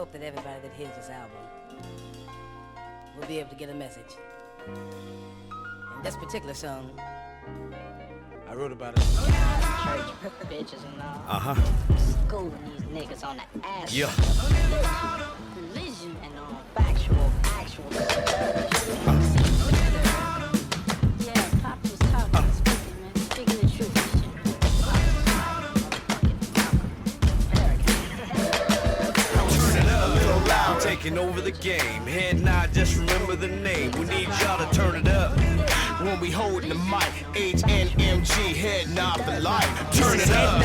hope that everybody that hears this album will be able to get a message. And this particular song, I wrote about it. Church bitches and all. Schooling these niggas on the ass. Yeah. Religion and factual, actual. Yeah, Pop was talking, speaking, man. Speaking the truth. Taking over the game. Heddnodd, just remember the name. We need y'all to turn it up. When we holding the mic, HNMG, Heddnodd for life. Turn it up.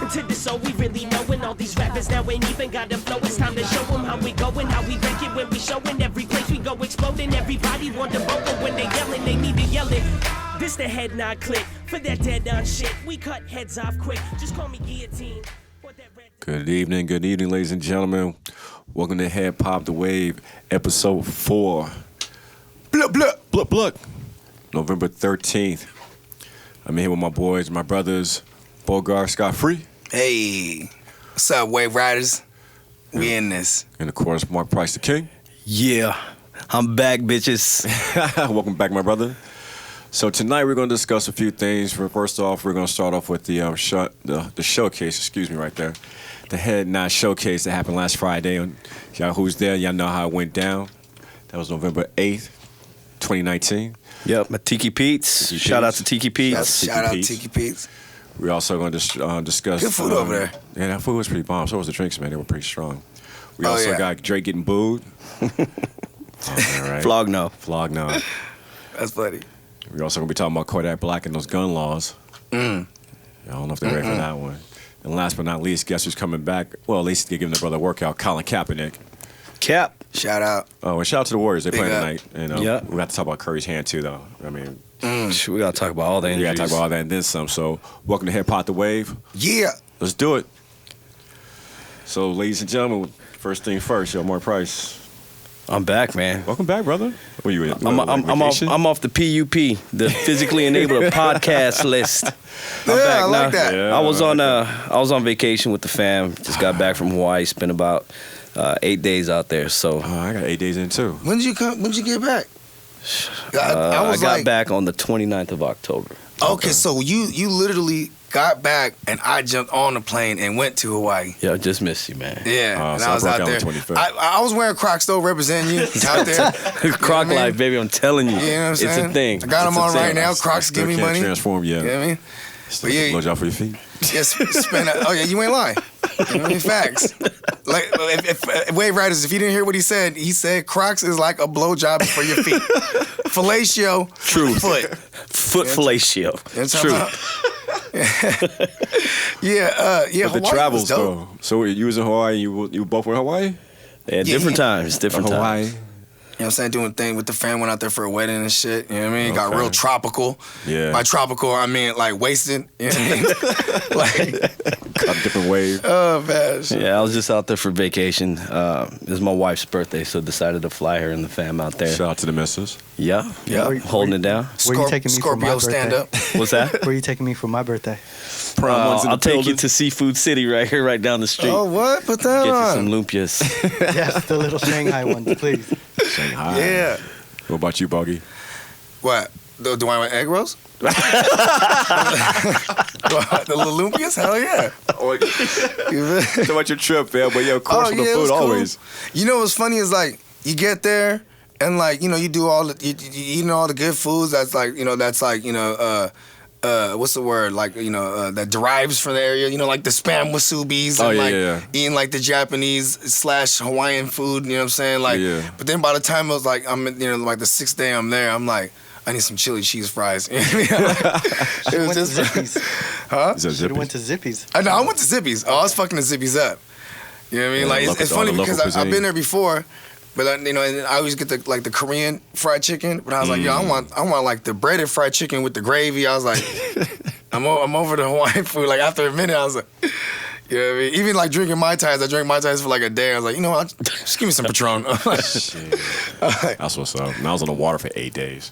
And to the soul we really knowin' all these rappers now ain't even got the flow. It's time to show them how we goin', how we wreck it when we showin'. Every place we go exploding. Everybody want the vocal when they yellin', they need to yell it. This the Heddnodd click for that dead on shit. We cut heads off quick. Just call me guillotine. Good evening, ladies and gentlemen. Welcome to Heddpodd The WAV, episode 4. Blup, blup, blup, blup. November 13th. I'm here with my boys, my brothers, Bogard, Scott Free. Hey, what's up, Wave Riders? We in this. And of course, Marc Price, the King. Yeah, I'm back, bitches. Welcome back, my brother. So tonight we're going to discuss a few things. First off, we're going to start off with the showcase, right there. The Heddnodd showcase that happened last Friday. Y'all who's there, y'all know how it went down. That was November 8th, 2019. Yep, my Tiki Pete's. Shout out to Tiki Pete's. Shout out to Tiki Pete's. We're also going to discuss... Good food over there. Yeah, that food was pretty bomb. So was the drinks, man. They were pretty strong. We also got Drake getting booed. Right. Flog no. That's funny. We're also going to be talking about Kodak Black and those gun laws. I don't know if they're ready for that one. And last but not least, guess who's coming back? Well, at least they're giving their brother a workout, Colin Kaepernick. Cap. Shout out. Oh, and shout out to the Warriors. They playing tonight. And, yeah. We got to talk about Curry's hand, too, though. I mean... we got to talk about all that. We got to talk about all that and then some. So, welcome to Heddpodd The WAV. Yeah. Let's do it. So, ladies and gentlemen, first thing first, yo, Marc Price. I'm back, man. Welcome back, brother. Where you at? I'm off the PUP, the physically enabled podcast list. I'm back I like that. Yeah, I was on vacation with the fam. Just got back from Hawaii. Spent about 8 days out there. So I got 8 days in too. When did you come? When did you get back? I got back on the 29th of October. Okay, so you literally got back and I jumped on the plane and went to Hawaii. Yeah, I just missed you, man. Yeah, and so I was out there. On the 25th. I was wearing Crocs though, representing you out there. Croc life, baby. I'm telling you, You know what I'm saying? it's a thing. I got them on right now. I Crocs give me can't money. transform yet. You know what I mean? But yeah, Blow job for your feet. yes, spend. Oh yeah, you ain't lying. You know what I mean? Facts. Like if Wave Riders, if you didn't hear what he said Crocs is like a blowjob for your feet. Fellatio. True. Foot fellatio. True. Yeah. But the Hawaii travels was dope. though. So you was in Hawaii. You both were in Hawaii. Yeah, different times. Hawaii. You know what I'm saying? Doing thing with the fam, went out there for a wedding and shit. You know what I mean? Got real tropical. Yeah. By tropical, I mean like wasted. You know what I mean? A different wave. Oh, man. Yeah, I was just out there for vacation. It was my wife's birthday, so decided to fly her and the fam out there. Shout out to the missus. Yeah. Holding it down. Where you taking me Scorpio for my stand birthday? up. What's that? Where are you taking me for my birthday? I'll take you to Seafood City right here, right down the street. Oh, what? Put that Get on. you some lumpias. Yes, the little Shanghai one, please. Shanghai. Yeah. What about you, Boggy? What? Do I want egg rolls? The little lumpias? Hell yeah. Talk about your trip, man. But of course, for the food always. You know what's funny is like you get there and like you do all the you eating all the good foods. That's like what's the word? Like that derives from the area. Like the spam wasubis and eating like the Japanese / Hawaiian food. You know what I'm saying? Like, but then by the time it was like I'm like the 6th day I'm there, I'm like, I need some chili cheese fries. It was just Zippy's. Huh? Should have went to Zippy's. I know. I went to Zippy's. Oh, I was fucking the Zippy's up. You know what I mean? Like it's funny because I've been there before, but and I always get the Korean fried chicken. But I was like, yo, I want like the breaded fried chicken with the gravy. I was like, I'm over the Hawaiian food. Like after a minute, I was like. You know what I mean? Even like drinking Mai Tais, I drank Mai Tais for like a day. I was like, you know what? Just give me some Patron. That's what's up. And I was on the water for 8 days.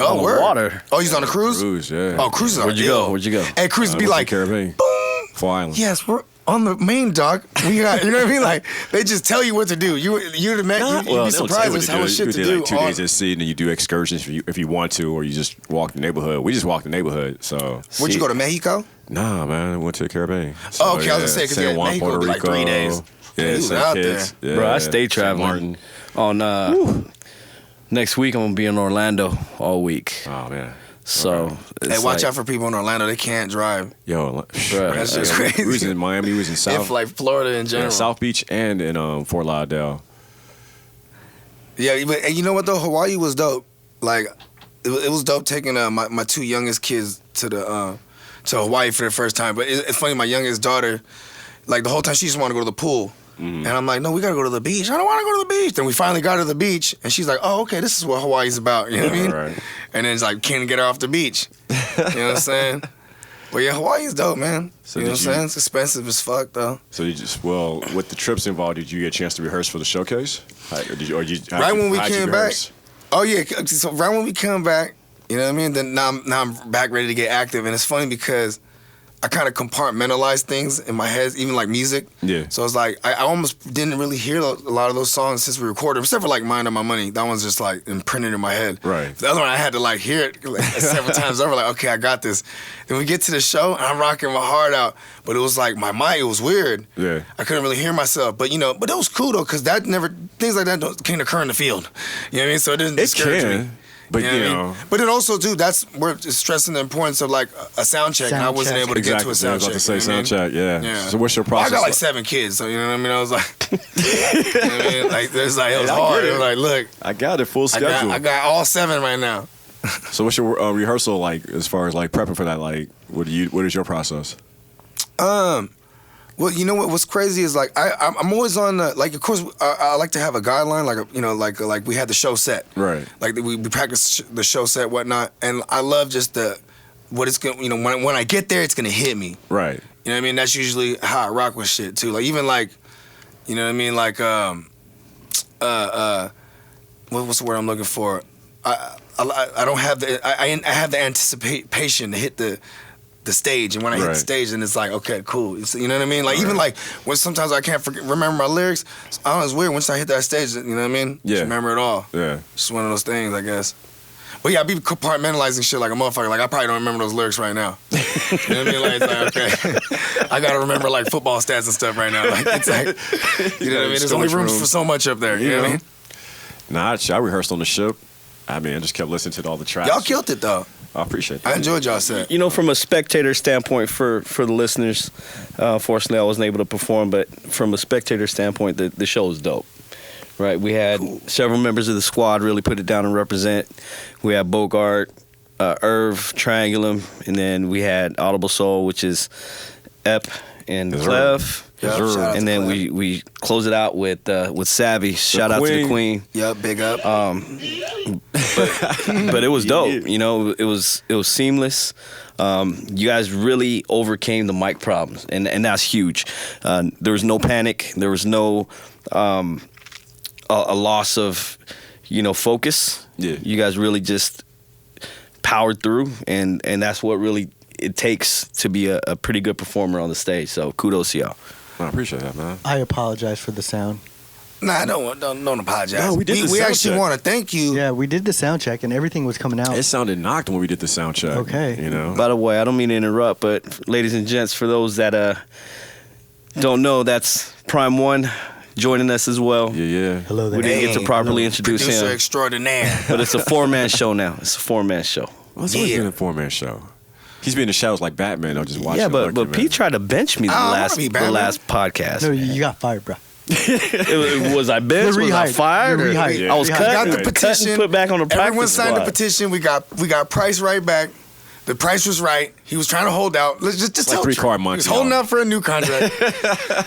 Oh, word. Water. Oh, you was on a cruise? Cruise, yeah. Oh, cruises are Where'd you go? Hey, cruises be like, Caribbean. boom. 4 islands. Yes, on the main dock, we got, you know what I mean? Like, they just tell you what to do. You'd be surprised with how much shit to do. Like 2 days at sea, and then you do excursions if you want to, or you just walk the neighborhood. We just walk the neighborhood, so. Where'd you go, to Mexico? Nah, man, I went to the Caribbean. So, oh, okay, I was gonna say, because San Juan, Mexico Puerto be like Rico. 3 days. Yeah, was out there. Yeah, bro, I stay traveling. On next week, I'm gonna be in Orlando all week. Oh man. So hey, watch out for people in Orlando. They can't drive. Yo, that's just crazy. We was in Miami. We was in South. If like Florida in general. South Beach and in Fort Lauderdale. Yeah, but you know what though? Hawaii was dope. Like, it was dope taking my 2 youngest kids to Hawaii for the first time. But it's funny, my youngest daughter, like the whole time she just wanted to go to the pool. And I'm like, no, we gotta go to the beach. I don't want to go to the beach. Then we finally got to the beach, and she's like, oh, okay, this is what Hawaii's about. You know what I mean? Right. And then it's like, can't get her off the beach. You know what I'm saying? But yeah, Hawaii's dope, man. So you know what I'm saying? It's expensive as fuck, though. So with the trips involved, did you get a chance to rehearse for the showcase? Right when we came back. Oh yeah, so right when we come back, you know what I mean? Then now I'm back ready to get active, and it's funny because I kind of compartmentalize things in my head, even like music. Yeah. So it's like I almost didn't really hear a lot of those songs since we recorded, except for like Mind on My Money. That one's just like imprinted in my head. Right. The other one I had to like hear it like, several times over. Like, okay, I got this. Then we get to the show, and I'm rocking my heart out, but it was like my mind. It was weird. Yeah. I couldn't really hear myself, but but it was cool though, because things like that can't occur in the field. You know what I mean? So it didn't discourage me. But you know, but it also too. That's where it's stressing the importance of like a sound check. And I wasn't able to get to a sound check. I was about to say sound check. Yeah. So what's your I process? got like 7 kids, so you know what I mean. I was like, you know what I mean? Like there's like it was hard. It was like, look, I got it full schedule. I got all 7 right now. So what's your rehearsal like as far as like prepping for that? Like, what is your process? Well, you know what's crazy is like I'm always on the, like, of course I like to have a guideline, like like we had the show set, right? Like we practice the show set, whatnot, and I love just what it's gonna, when I get there it's gonna hit me, right? You know what I mean? That's usually how I rock with shit too. Like even like, you know what I mean? Like what's the word I'm looking for? I don't have I have the anticipation to hit the stage, and when I hit the stage, then it's like, okay, cool. You know what I mean? Like even like when sometimes I can't remember my lyrics. I don't know, it's weird. Once I hit that stage, you know what I mean? Yeah. Just remember it all. Yeah. Just one of those things, I guess. But yeah, I be compartmentalizing shit like a motherfucker. Like I probably don't remember those lyrics right now. You know what I mean? Like it's like, okay, I gotta remember like football stats and stuff right now. Like it's like, you know what I mean? There's only room for so much up there. You know what I mean? Nah, I rehearsed on the ship. I mean, I just kept listening to all the tracks. Y'all killed it though. I appreciate that. I enjoyed y'all set. You know, from a spectator standpoint, for the listeners, fortunately I wasn't able to perform, but from a spectator standpoint, the show was dope. Right, we had several members of the squad really put it down and represent. We had Bogard, Irv, Triangulum, and then we had Audible Soul, which is Ep and Clef. Yep, and then we close it out with Savvy. Shout out to the Queen. Yep, big up. But it was dope. You know, it was seamless. You guys really overcame the mic problems, and that's huge. There was no panic. There was no a loss of focus. Yeah, you guys really just powered through, and that's what really it takes to be a pretty good performer on the stage. So kudos to y'all. I appreciate that, man. I apologize for the sound. Nah, don't apologize. No, we actually want to thank you. Yeah, we did the sound check and everything was coming out. It sounded knocked when we did the sound check. Okay. You know. By the way, I don't mean to interrupt, but ladies and gents, for those that don't know, that's Prime One joining us as well. Yeah. Hello there. We didn't get to properly introduce Producer him. extraordinaire. But it's a 4-man show now. It's a 4-man show. Well, it's always been a 4-man show. He's been in the shadows like Batman. I'll just watch. Yeah, but Pete tried to bench me the last podcast. No, you got fired, bro. Was I benched? Was I fired? Yeah. I was cut. Got the petition. Put back on the practice Everyone signed squad. the petition. We got Price right back. The price was right. He was trying to hold out. Let's just like tell 3 you. card months. He was holding out for a new contract. You know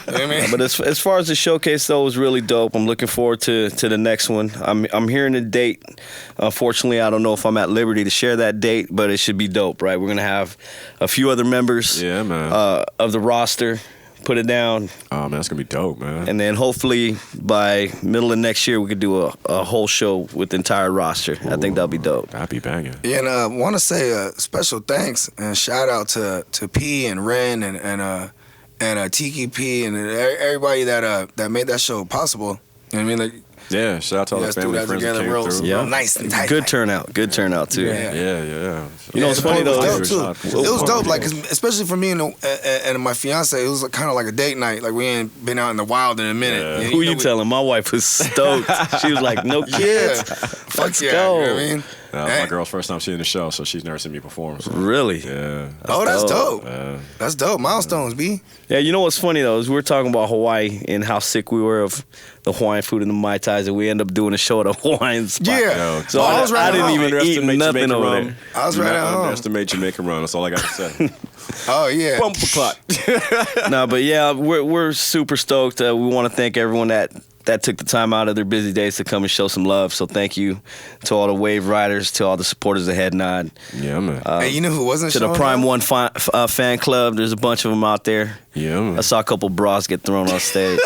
what I mean? But as far as the showcase though, it was really dope. I'm looking forward to the next one. I'm hearing a date. Unfortunately, I don't know if I'm at liberty to share that date, but it should be dope, right? We're gonna have a few other members of the roster put it down. Oh man, that's gonna be dope, man. And then hopefully by middle of next year we could do a whole show with the entire roster. Ooh, I think that'll be dope. That'd be banging. Yeah, and want to say a special thanks and shout out to P and Ren and and Tiki Pete and everybody that made that show possible. You know what I mean? Like, yeah, shout out to all the family friends that came through. Yeah, nice and tight. Good turnout too. Yeah. You know, it's funny though. It was dope. Like, especially for me and my fiance, it was kind of like a date night. Like, we ain't been out in the wild in a minute. Yeah. Who you telling? My wife was stoked. She was like, "No kids, let's go." You know what I mean? My girl's first time seeing the show, so she's never seen me perform. So. Really? Yeah. That's dope. That's dope. Milestones, B. Yeah, you know what's funny though is we were talking about Hawaii and how sick we were of the Hawaiian food and the Mai Tais, and we end up doing a show at a Hawaiian spot. Yeah. So I didn't even eat nothing over there. I was right at home. Underestimate Jamaican rum. That's all I got to say. Oh yeah. Bumper clock. No, but yeah, we're super stoked. We want to thank everyone that took the time out of their busy days to come and show some love. So thank you to all the Wave Riders, to all the supporters of Heddnodd. Yeah, man. Hey, you know who wasn't to the Prime One fan club. There's a bunch of them out there. Yeah, man. I saw a couple bras get thrown on stage.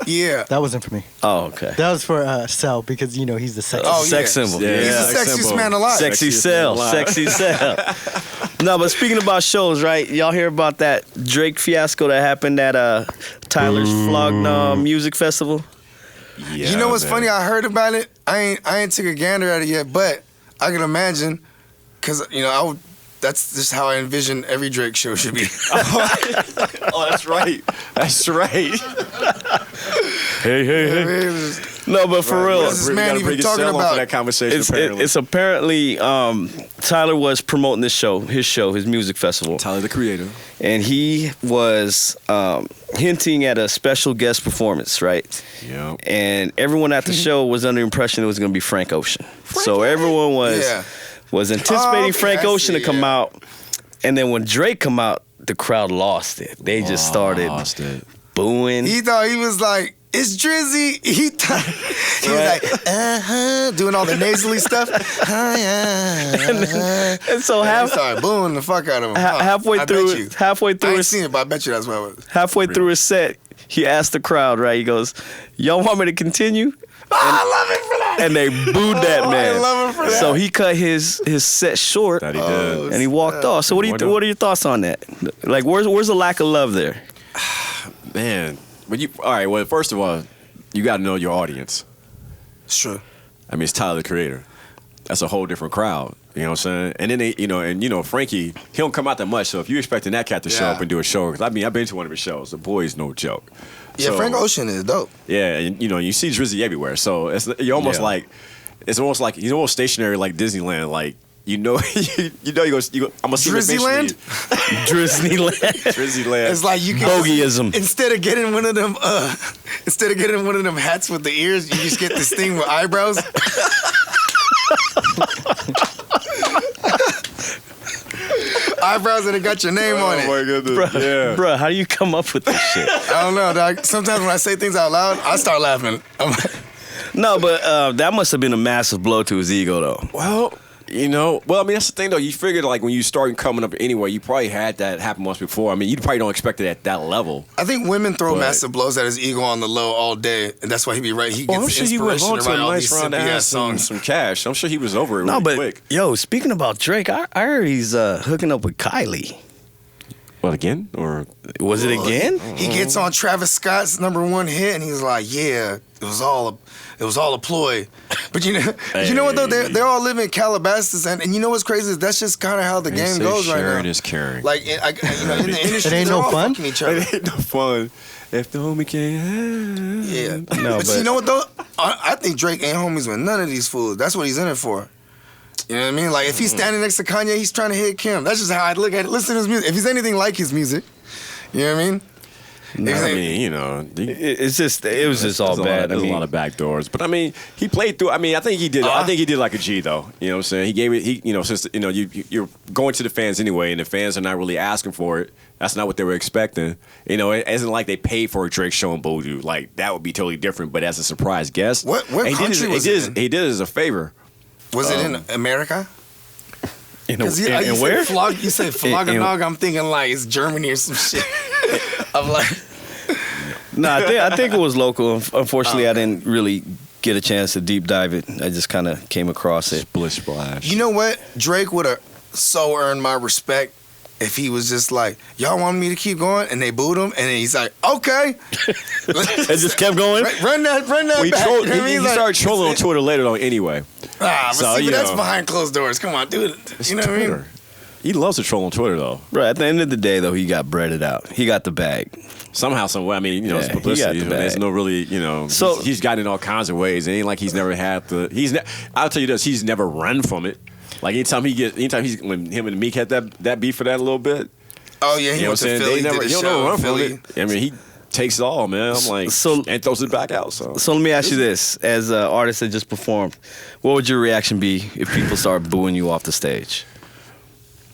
Yeah. That wasn't for me. Oh, okay. That was for Sel, because you know he's the sex. Sex symbol. Yeah, he's the sexiest man alive. Sexy Sel. Sexy Sel. No, but speaking about shows, right? Y'all hear about that Drake fiasco that happened at Tyler's Flog Music Festival? Yeah, you know what's funny? I heard about it. I ain't took a gander at it yet, but I can imagine, cause you know that's just how I envision every Drake show should be. Oh, that's right. That's right. Hey. No, but for real, what is this man even talking about? That conversation, it's apparently Tyler was promoting his music festival. Tyler, the Creator. And he was hinting at a special guest performance, right? Yeah. And everyone at the show was under the impression it was going to be Frank Ocean. So everyone was anticipating Frank Ocean to come out. And then when Drake come out, the crowd lost it. They just started booing. He thought he was like, it's Drizzy. He was like, doing all the nasally stuff. And so he started booing the fuck out of him. Halfway through I ain't seen it, but I bet you that's what it was. Halfway through his set, he asked the crowd, right? He goes, "Y'all want me to continue?" I love it for that. And they booed that man. I love him for that. So he cut his set short. That he did. And he walked off. So what are your thoughts on that? Like, where's the lack of love there? Man, all right. Well, first of all, you got to know your audience. It's true. I mean, it's Tyler, the Creator. That's a whole different crowd. You know what I'm saying? And then Frankie, he don't come out that much. So if you're expecting that cat to show up and do a show, because I mean, I've been to one of his shows. The boy's no joke. Yeah, Frank Ocean is dope. Yeah, and you see Drizzy everywhere. So you're almost like, it's almost like he's almost stationary like Disneyland. Like you know, I'm gonna see Drizzyland. Drizzyland. It's like you can bogeyism. Instead of getting one of them hats with the ears, you just get this thing with eyebrows. Eyebrows and it got your name on it. Oh my goodness. Bro, how do you come up with this shit? I don't know, dog. Sometimes when I say things out loud, I start laughing. No, but that must have been a massive blow to his ego, though. Well, I mean, that's the thing, though. You figured, like, when you start coming up anyway, you probably had that happen once before. I mean, you probably don't expect it at that level. I think women throw massive blows at his ego on the low all day, and that's why he be right. He gets inspiration to write all these simpy-ass songs. Some cash. I'm sure he was over it really quick. Yo, speaking about Drake, I heard he's hooking up with Kylie. What, again? Or was it again? He gets on Travis Scott's #1 hit, and he's like, "Yeah, it was all a ploy." But you know what though? They all live in Calabasas, and you know what's crazy is that's just kind of how the game goes right now. Sharing is caring. Like in the industry, it ain't no fun. Each other. It ain't no fun if the homie can't. Yeah, but you know what though? I think Drake ain't homies with none of these fools. That's what he's in it for. You know what I mean? Like, if he's standing next to Kanye, he's trying to hit Kim. That's just how I look at it. Listen to his music. If he's anything like his music, you know what I mean? It was just all bad. There's a lot of back doors. But I mean, he played through. I mean, I think he did like a G though. You know what I'm saying? He gave it, since, you're going to the fans anyway, and the fans are not really asking for it. That's not what they were expecting. It isn't like they paid for a Drake show in Boju. Like, that would be totally different, but as a surprise guest. What country was it in? He did it as a favor. Was it in America? In where? You say Floggernog, I'm thinking like it's Germany or some shit. I'm like... No, I think it was local. Unfortunately, I didn't really get a chance to deep dive it. I just kind of came across it. Splish splash. You know what? Drake would have so earned my respect if he was just like, y'all want me to keep going, and they booed him, and then he's like, okay. It just kept going. Run that Well, he back. trolled, You know what I he mean? Like, started trolling on Twitter later though anyway. But So, see, you but that's know. behind closed doors. Come on, dude. You know what I mean? He loves to troll on Twitter though. Bro, at the end of the day, though, he got breaded out. He got the bag. Somehow, some way. I mean, you know, Yeah, it's he got publicity. the But there's bag. no really, you know. So- he's gotten in all kinds of ways. It ain't like he's never had the. I'll tell you this. He's never run from it. Like when him and Meek had that beef for that a little bit. Oh yeah, he You know went what I'm to saying? Philly, They never. did a He don't show never run in from Philly. it. I mean, he takes it all, man. I'm like, and throws it back out. So let me ask you this: as an artist that just performed, what would your reaction be if people start booing you off the stage?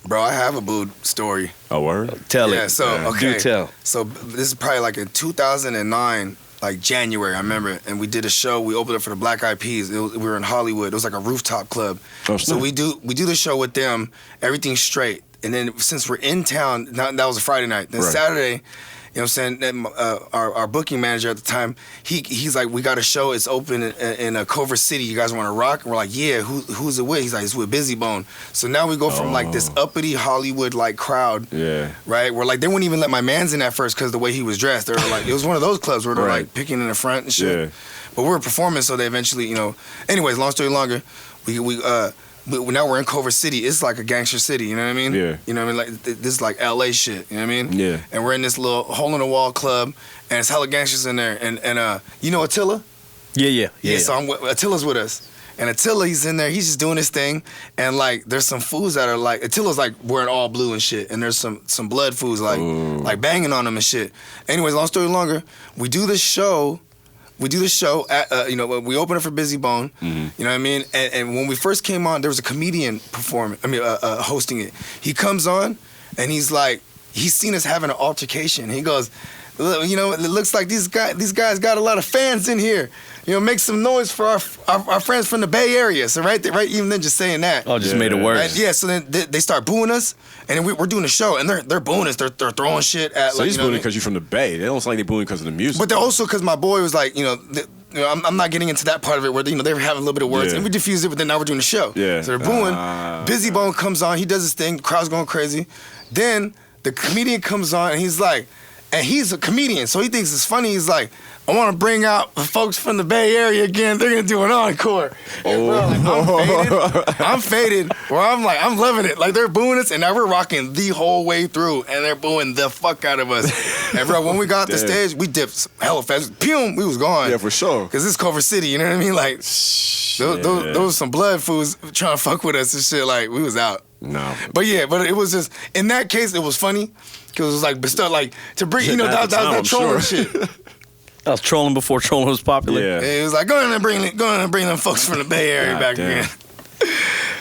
Bro, I have a booed story. Oh, word? Tell it. Yeah, so Do okay. tell. So this is probably like in 2009, like January, I remember, and we did a show. We opened up for the Black Eyed Peas. We were in Hollywood. It was like a rooftop club. Oh, so snap. we do the show with them. Everything's straight. And then since we're in town, that was a Friday night. Then Right. Saturday, you know what I'm saying? Then, our booking manager at the time, he's like, we got a show. It's open in Culver City. You guys want to rock? And we're like, yeah. Who's it with? He's like, it's with Busy Bone. So now we go from like this uppity Hollywood like crowd. Yeah. Right, where like they wouldn't even let my man's in at first because the way he was dressed. They were like, it was one of those clubs where they're Right. like picking in the front and shit. Yeah. But we were performing, so they eventually, you know. Anyways, long story longer, now we're in Culver City. It's like a gangster city. You know what I mean? Yeah. You know what I mean? Like this is like LA shit. You know what I mean? Yeah. And we're in this little hole in the wall club, and it's hella gangsters in there. And you know Attila? Yeah. So Attila's with us. And Attila, he's in there, he's just doing his thing. And like, there's some fools that are like, Attila's like wearing all blue and shit. And there's some blood fools like banging on him and shit. Anyways, long story longer, we do this show at, you know, we open it for Busy Bone. Mm-hmm. You know what I mean? And when we first came on, there was a comedian hosting it. He comes on and he's like, he's seen us having an altercation. He goes, you know, it looks like these guys got a lot of fans in here. You know, make some noise for our friends from the Bay Area. So right, even then, just saying that. Oh, just made it worse. Right? Yeah. So then they start booing us, and then we're doing a show, and they're booing us. They're throwing shit at. So like, he's you know booing because you're from the Bay. They don't sound like they're booing because of the music. but they're also because my boy was like, you know, I'm not getting into that part of it where they were having a little bit of words, Yeah. and we diffused it, but then now we're doing the show. Yeah. So they're booing. Busy Bone comes on, he does his thing, the crowd's going crazy. Then the comedian comes on, and he's like, and he's a comedian, so he thinks it's funny. He's like, I want to bring out the folks from the Bay Area again. They're gonna do an encore. And bro, like, I'm faded. Where I'm like, I'm loving it. Like they're booing us, and now we're rocking the whole way through, and they're booing the fuck out of us. And bro, when we got off the stage, we dipped hella fast. Pew, we was gone. Yeah, for sure. Cause it's Culver City, you know what I mean? Like, those was some blood fools trying to fuck with us and shit. Like we was out. No. But yeah, but it was just in that case, it was funny. Cause it was like, but still, like to bring, you know, that was trolling shit. I was trolling before trolling was popular. Yeah. It was like, go ahead and bring them folks from the Bay Area God back damn. again.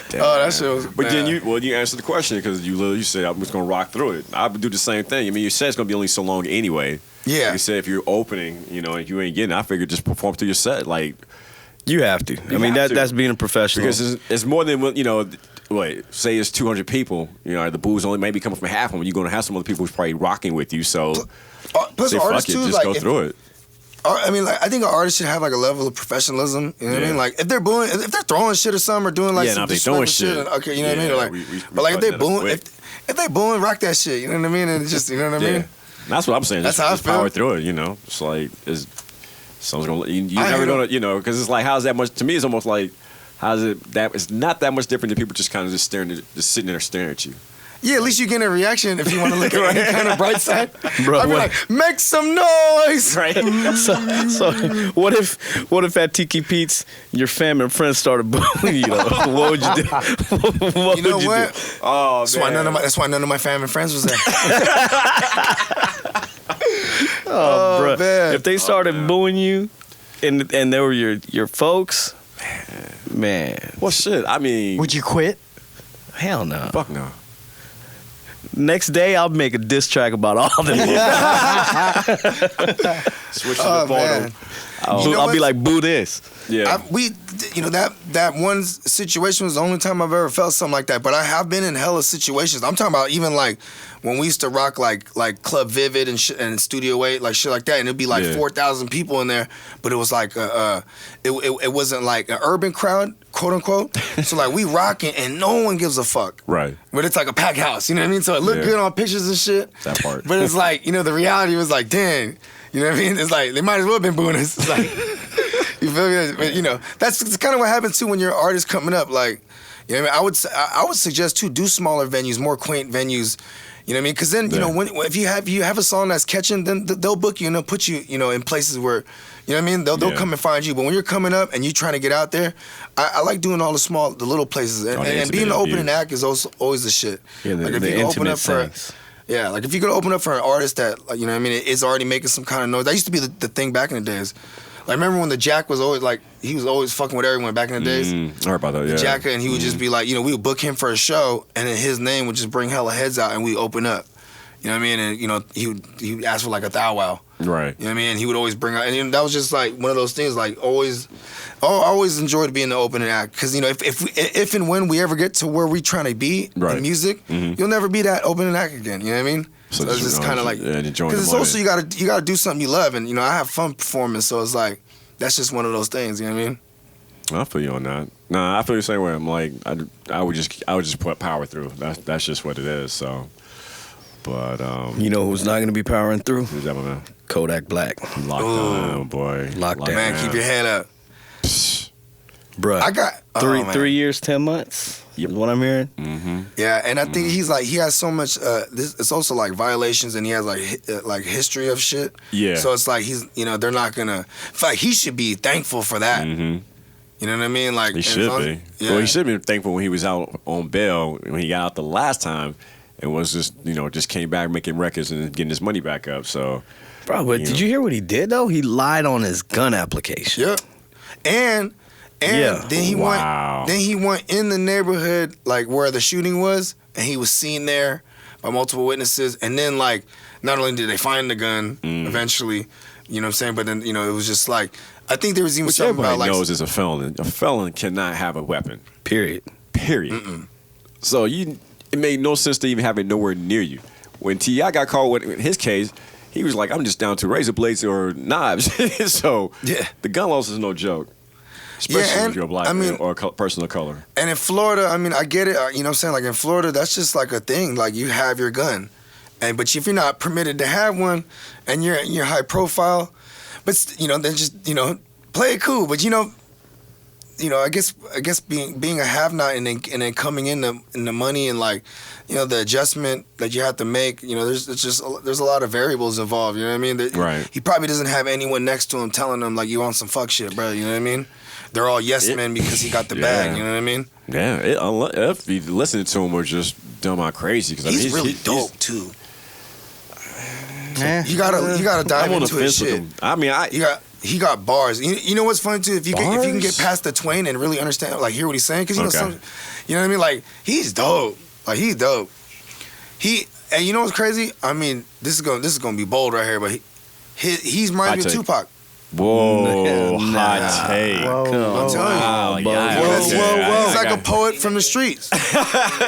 Damn, Oh, that man. shit was But bad. then you answered the question because you said I'm just gonna rock through it. I would do the same thing. I mean, you said it's gonna be only so long anyway. Yeah. Like you said if you're opening, you know, and you ain't getting it, I figured just perform through your set. Like You have to. I mean, have to. that's being a professional. because it's more than what, you know. Wait, say it's 200 people. You know, the booze only maybe coming from half of them. You're gonna have some other people who's probably rocking with you. So Plus, say fuck artists it, too, just like go through it. I mean, like I think an artist should have like a level of professionalism. You know what I Yeah. mean? Like if they're booing, if they're throwing shit or something, or doing like Yeah, some now if they throwing disrespectful shit. okay, you know what I mean? Yeah, Like, we but like if they button that up booing, quick. if they booing, rock that shit. You know what I mean? And it's just, you know what I mean? Yeah. That's what I'm saying. That's Just, how I just power feel. through it. You know, it's like someone's gonna. You I never hear gonna. them. You know, because it's like how's that much? To me, it's almost like how's it that it's not that much different than people just kind of just sitting there staring at you. Yeah, at least you get a reaction if you want to look at any kind of bright side. Bro, I'd be what- like, make some noise. Right. So what if at Tiki Pete's your family and friends started booing you? Though? What would you do? What You know would you what? do? Oh That's why none of my family and friends was there. Oh, bro. man. If they started booing you, and they were your folks, man, Well, shit. I mean, Would you quit? hell no. fuck no. Next day, I'll make a diss track about all them. Switch to Oh, the man. I'll, You know I'll be what? like, boo this. Yeah. That one situation was the only time I've ever felt something like that. But I have been in hella situations. I'm talking about even like when we used to rock like Club Vivid and Studio 8, like shit like that, and it'd be like 4,000 people in there, but it was like it wasn't like an urban crowd, quote unquote. So like we rocking and no one gives a fuck. Right. But it's like a packed house, you know what I mean? So it looked good on pictures and shit. That part. But it's like, you know, the reality was like, damn, you know what I mean? It's like they might as well have been booing us. It's like, you feel me? But you know, that's kind of what happens too when you're an artist coming up. Like, you know what I mean? I would suggest too, do smaller venues, more quaint venues. You know what I mean? Because then, you know, if you have a song that's catching, then they'll book you and they'll put you, you know, in places where, you know what I mean? They'll come and find you. But when you're coming up and you're trying to get out there, I like doing all the little places. And being an opening act is also always the shit. Yeah, like if the you can open up things. like if you could open up for an artist that, you know what I mean, is already making some kind of noise. That used to be the thing back in the days. Like, remember when the Jack was always like, he was always fucking with everyone back in the days? I heard about that, The Jacka, and he would just be like, you know, we would book him for a show, and then his name would just bring hella heads out, and we open up. You know what I mean? And, you know, he would ask for like a thou wow. Right. You know what I mean? And he would always bring out, and you know, that was just like one of those things, like I always enjoyed being the opening act. Because, you know, if and when we ever get to where we're trying to be in music, you'll never be that opening act again. You know what I mean? So it's just kind of like, because it's also you gotta do something you love, and you know I have fun performing, so it's like that's just one of those things. You know what I mean? I feel you on that. Nah, I feel the same way. I'm like I would just put power through. That's just what it is. So, but you know who's not gonna be powering through? Who's that, man? Kodak Black. Locked down, boy. Locked down. Man, keep your head up, bruh. I got 3 years, 10 months. Is what I'm hearing. Yeah, and I think he's like he has so much. It's also like violations, and he has like history of shit. Yeah. So it's like he's, you know, they're not gonna. Like he should be thankful for that. You know what I mean? Like he should be. Yeah. Well, he should be thankful when he was out on bail when he got out the last time, and was just came back making records and getting his money back up. So, bro, but did you hear what he did though? He lied on his gun application. Yep. And then he went in the neighborhood like where the shooting was, and he was seen there by multiple witnesses. And then like not only did they find the gun eventually, you know what I'm saying, but then you know it was just like I think there was even something about like knows is a felon. A felon cannot have a weapon. Period. So it made no sense to even have it nowhere near you. When T.I. got caught with his case, he was like, I'm just down to razor blades or knives. So the gun loss is no joke. Especially if you're black or a person of color. And in Florida, I mean, I get it. You know what I'm saying? Like in Florida, that's just like a thing. Like you have your gun, but if you're not permitted to have one, and you're high profile, but you know, then just play it cool. But you know, I guess being a have-not and then coming in the money and like, you know, the adjustment that you have to make. You know, there's a lot of variables involved. You know what I mean? Right. He probably doesn't have anyone next to him telling him like you on some fuck shit, bro. You know what I mean? They're all yes men because he got the bag. You know what I mean? Yeah. If you listen to him, we're just dumb out crazy. Because he's really dope too. You gotta dive into his shit. I mean, he got bars. You know what's funny too? If you can get past the Twain and really understand, like hear what he's saying, because you know you know what I mean? Like he's dope. Like he's dope. And you know what's crazy? I mean, this is gonna be bold right here, but he's reminds me of Tupac. Whoa, hot take. I'm telling you. Whoa. He's like a poet from the streets.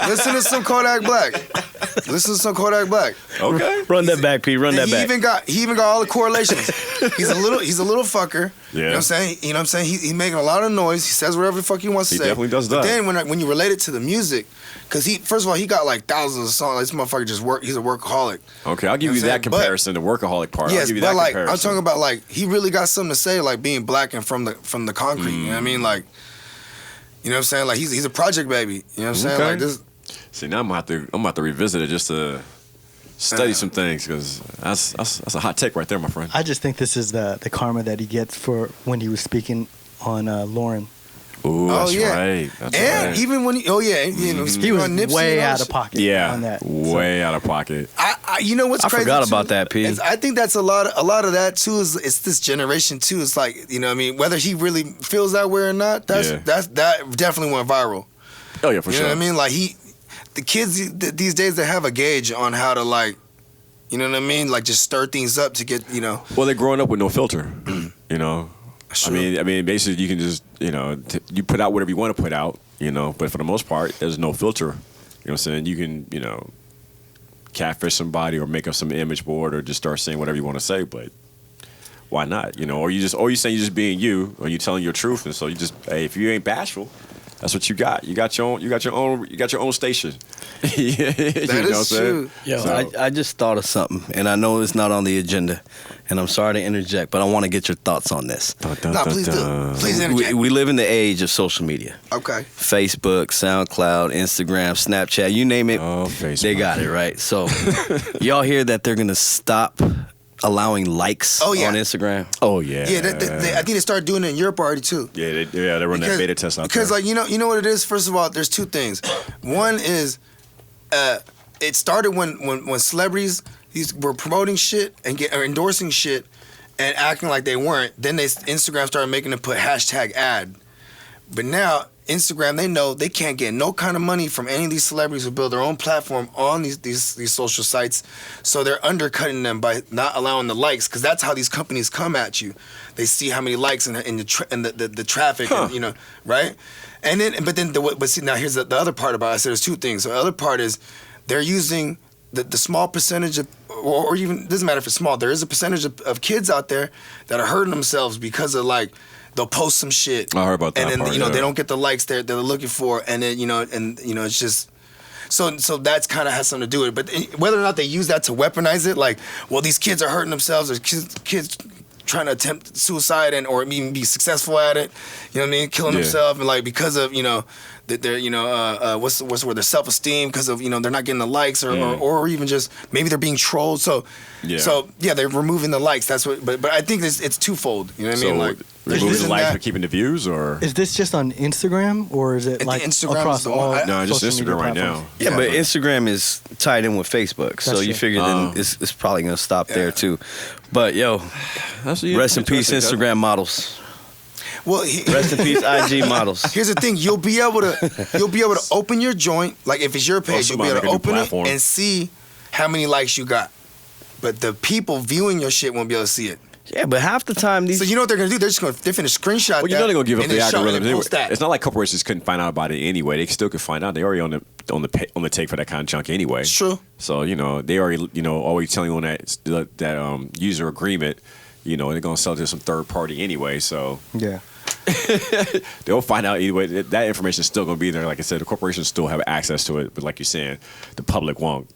Listen to some Kodak Black. Okay. Run that back, P. Run that back. He even got all the correlations. He's a little fucker. Yeah. You know what I'm saying? He's making a lot of noise. He says whatever the fuck he wants to say. He definitely does that. But then when you relate it to the music, because first of all, he got like thousands of songs. This motherfucker he's a workaholic. Okay, I'll give you that comparison, the workaholic part. Yes, I'll give you but that like comparison. I'm talking about like he really got something to say, like being black and from the concrete. You know what I mean? Like, you know what I'm saying? Like he's a project baby. You know what I'm saying? Like this. See, now I'm about to revisit it just to study some things, because that's a hot take right there, my friend. I just think this is the karma that he gets for when he was speaking on Lauren. Ooh, that's right. And even when you know, he was on Nipsey way out of pocket. Yeah, on that. Way out of pocket. You know what's crazy? I forgot about that, P. I think that's a lot of that too. It's this generation too. It's like, you know what I mean, whether he really feels that way or not. That definitely went viral. Oh yeah, for sure. You know what I mean? Like the kids these days, they have a gauge on how to like, you know what I mean? Like just stir things up to get, you know. Well, they're growing up with no filter. You know. Sure. I mean, basically, you can just, you know, you put out whatever you want to put out, you know. But for the most part, there's no filter. You know what I'm saying? You can, you know, catfish somebody or make up some image board or just start saying whatever you want to say, but why not? Or you saying you're just being you, or you telling your truth, and so you just, hey, if you ain't bashful, that's what you got. You got your own station. That is true. Yo, so, I just thought of something, and I know it's not on the agenda, and I'm sorry to interject, but I want to get your thoughts on this. Please do. Please interject. We live in the age of social media. Okay. Facebook, SoundCloud, Instagram, Snapchat, you name it, they got it, right? So y'all hear that they're going to stop allowing likes on Instagram? Oh, yeah. Yeah, I think they started doing it in Europe already, too. Yeah, they run that beta test out there. Because, you know what it is? First of all, there's two things. One is, it started when celebrities were promoting shit or endorsing shit and acting like they weren't. Then Instagram started making them put hashtag ad. But now, Instagram, they know they can't get no kind of money from any of these celebrities who build their own platform on these social sites. So they're undercutting them by not allowing the likes, because that's how these companies come at you. They see how many likes and the traffic, and, right? And then, but see, now here's the other part about it. I said there's two things. So the other part is they're using the small percentage of, or even, it doesn't matter if it's small, there is a percentage of kids out there that are hurting themselves because of they'll post some shit. I heard about that. And then part, they don't get the likes they're looking for, and then it's just so that's kind of has something to do with it. But whether or not they use that to weaponize it, like, well, these kids are hurting themselves, or kids trying to attempt suicide or even be successful at it, you know what I mean, killing themselves, and because of that they're what's the word, their self-esteem, because of they're not getting the likes, or even just maybe they're being trolled. So they're removing the likes. That's what. But I think it's twofold. You know what I mean? Like, removing the likes but keeping the views, or is this just on Instagram, or is it like across all? No, just Instagram right now. Yeah, but Instagram is tied in with Facebook, so you figure then it's probably gonna stop there too. But rest in peace, Instagram models. Well, rest in peace, IG models. Here's the thing: you'll be able to open your joint, like if it's your page, you'll be able to open it and see how many likes you got. But the people viewing your shit won't be able to see it. Yeah, but half the time these. So you know what they're gonna do? They're finna screenshot. Well, they're gonna give up the algorithm. That. It's not like corporations couldn't find out about it anyway. They still could find out. They already on the take for that kind of junk anyway. It's true. So they already always telling you on that user agreement. They're gonna sell it to some third party anyway. So yeah. They'll find out either way. That information is still going to be there. Like I said, the corporations still have access to it, but like you're saying, the public won't.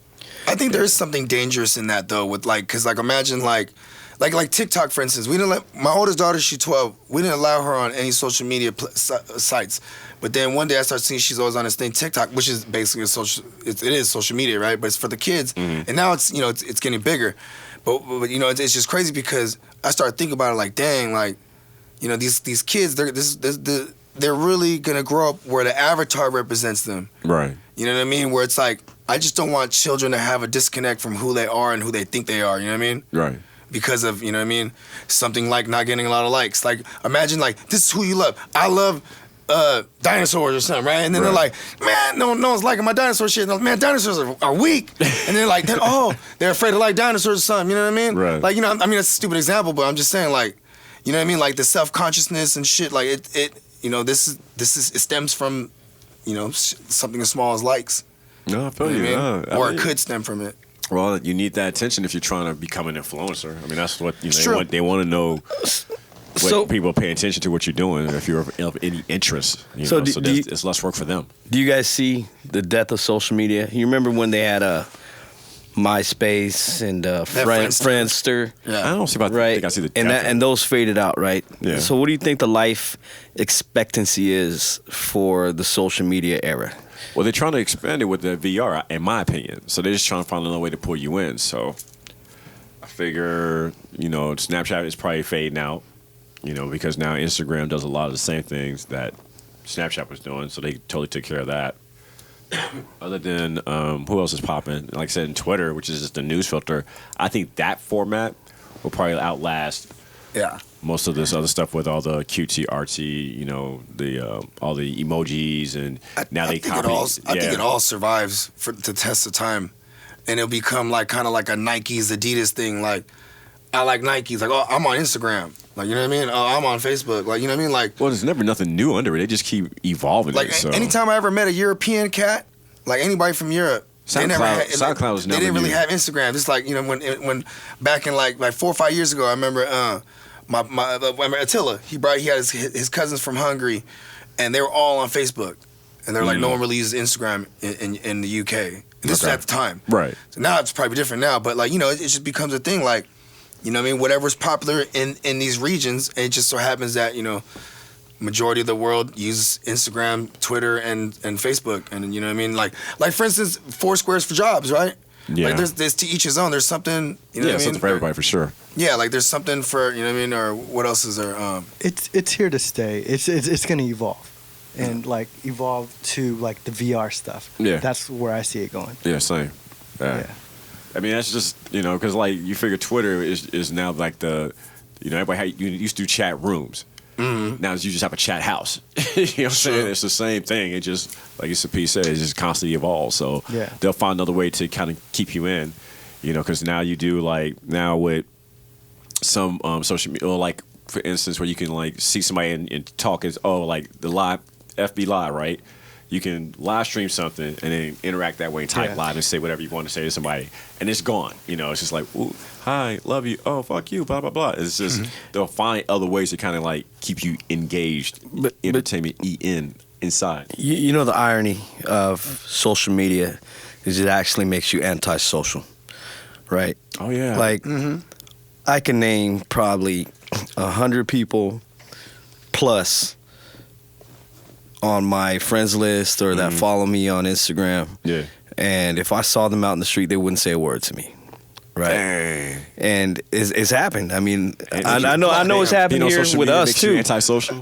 I think there is something dangerous in that though, with because imagine like TikTok, for instance. We didn't let my oldest daughter, she's 12. We didn't allow her on any social media sites. But then one day I started seeing she's always on this thing TikTok, which is basically it is social media, right? But it's for the kids, and now it's it's getting bigger. But it's just crazy because I started thinking about it like, dang, like. These kids, they're really gonna grow up where the avatar represents them. Right. You know what I mean? Where it's like, I just don't want children to have a disconnect from who they are and who they think they are. You know what I mean? Right. Because of something like not getting a lot of likes. Like, imagine this is who you love. I love dinosaurs or something, right? And then they're like, man, no one's liking my dinosaur shit. And man, dinosaurs are weak. And they're like, they're afraid to like dinosaurs or something. You know what I mean? Right. Like, that's a stupid example, but I'm just saying, like. You know what I mean? Like the self-consciousness and shit. Like it it stems from, something as small as likes. No, I feel you. Or it could stem from it. Well, you need that attention if you're trying to become an influencer. I mean, that's what they want to know. What people pay attention to what you're doing, if you're of any interest. It's less work for them. Do you guys see the death of social media? You remember when they had MySpace and Friendster. Yeah. I don't see about right. I think I see the death and those faded out, right? Yeah. So what do you think the life expectancy is for the social media era? Well, they're trying to expand it with the VR, in my opinion. So they're just trying to find another way to pull you in. So I figure, Snapchat is probably fading out, because now Instagram does a lot of the same things that Snapchat was doing. So they totally took care of that. Other than who else is popping? Like I said, in Twitter, which is just a news filter, I think that format will probably outlast most of this other stuff with all the cutesy artsy, all the emojis and I think it all survives to test the time, and it'll become kind of like a Nike's Adidas thing. Like I like Nikes. Like, oh, I'm on Instagram. Like, you know what I mean? Oh, I'm on Facebook. Like, you know what I mean? Like, well, there's never nothing new under it. They just keep evolving. Like, anytime I ever met a European cat, like anybody from Europe, SoundCloud was never. They didn't really have Instagram. Just like when back in like 4 or 5 years ago, I remember I remember Attila. He had his cousins from Hungary, and they were all on Facebook. And they're like, no one really uses Instagram in the UK. And this is at the time. Right. So now it's probably different now. But like, it just becomes a thing. Like, whatever's popular in these regions, it just so happens that, majority of the world uses Instagram, Twitter, and Facebook. And you know what I mean? Like for instance, Foursquare's for jobs, right? Yeah. Like there's to each his own. There's something, something for everybody for sure. Yeah, like there's something for, or what else is there? It's here to stay. It's gonna evolve. And like evolve to like the VR stuff. Yeah. That's where I see it going. Yeah, same. Yeah. I mean, that's just, because like you figure Twitter is now like the, everybody you used to do chat rooms. Mm-hmm. Now you just have a chat house. You know what I'm saying? It's the same thing. It just, like P said, it just constantly evolves. So they'll find another way to kind of keep you in, because now you do like, now with some social media, or like, for instance, where you can like see somebody and talk like the live, FB Live, right? You can live stream something and then interact that way and type live and say whatever you want to say to somebody. And it's gone. It's just like, ooh, hi, love you. Oh, fuck you, blah, blah, blah. It's just, they'll find other ways to kind of like keep you engaged, entertainment inside. The irony of social media is it actually makes you antisocial, right? Oh, yeah. Like, I can name probably 100 people plus on my friends list or that follow me on Instagram. Yeah. And if I saw them out in the street, they wouldn't say a word to me. Right. Dang. And it's happened. I mean, I know it's happened here with us too. Antisocial?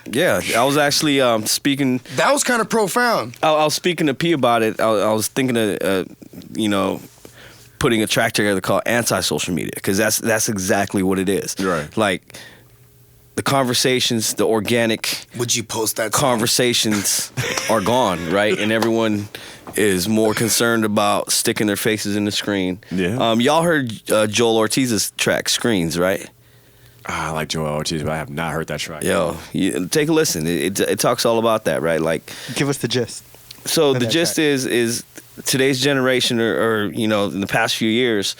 Yeah. I was actually speaking. That was kind of profound. I was speaking to P about it. I was thinking of, putting a track together called anti-social media, because that's exactly what it is. Right. Like, the conversations, the organic would you post that conversations are gone, right? And everyone is more concerned about sticking their faces in the screen. Yeah. Y'all heard Joel Ortiz's track Screens, right? I like Joel Ortiz, but I have not heard that track. Yo, take a listen. It talks all about that, right? Like, give us the gist. So the gist is today's generation, or in the past few years,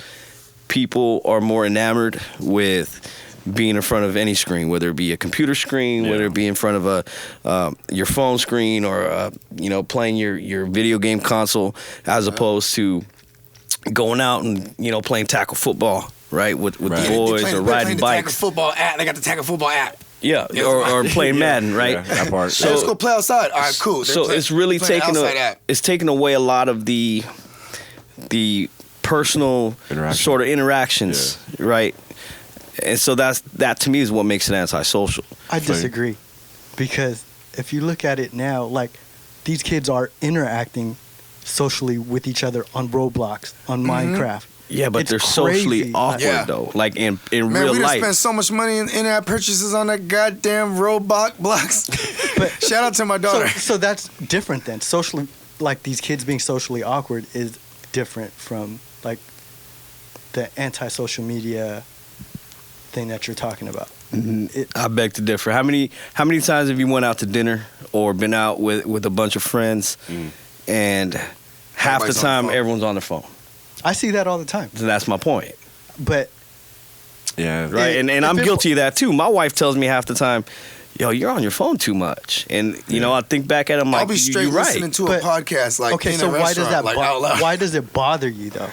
people are more enamored with being in front of any screen, whether it be a computer screen, whether it be in front of your phone screen, or playing your video game console, as opposed to going out and playing tackle football, right, with the boys, or riding bikes. Tackle football app. They got the tackle football app. Yeah, or playing Madden, right? Yeah, that part. So let's go play outside. All right, cool. It's really taking away a lot of the personal sort of interactions, right? And so that to me is what makes it antisocial. I disagree, because if you look at it now, like, these kids are interacting socially with each other on Roblox, on Minecraft. Yeah, but they're socially awkward though. Like in real life. We done spent so much money in in-app purchases on that goddamn Roblox. But shout out to my daughter. So that's different then. Socially, like, these kids being socially awkward is different from like the anti-social media thing that you're talking about. I beg to differ. How many times have you went out to dinner or been out with a bunch of friends, and half the time everyone's on their phone? I see that all the time. So that's my point. But right, and I'm guilty of that too. My wife tells me half the time, "Yo, you're on your phone too much," and I think back at it, I'm like, I'll be straight listening to a podcast, like, okay, so why does that why does it bother you though?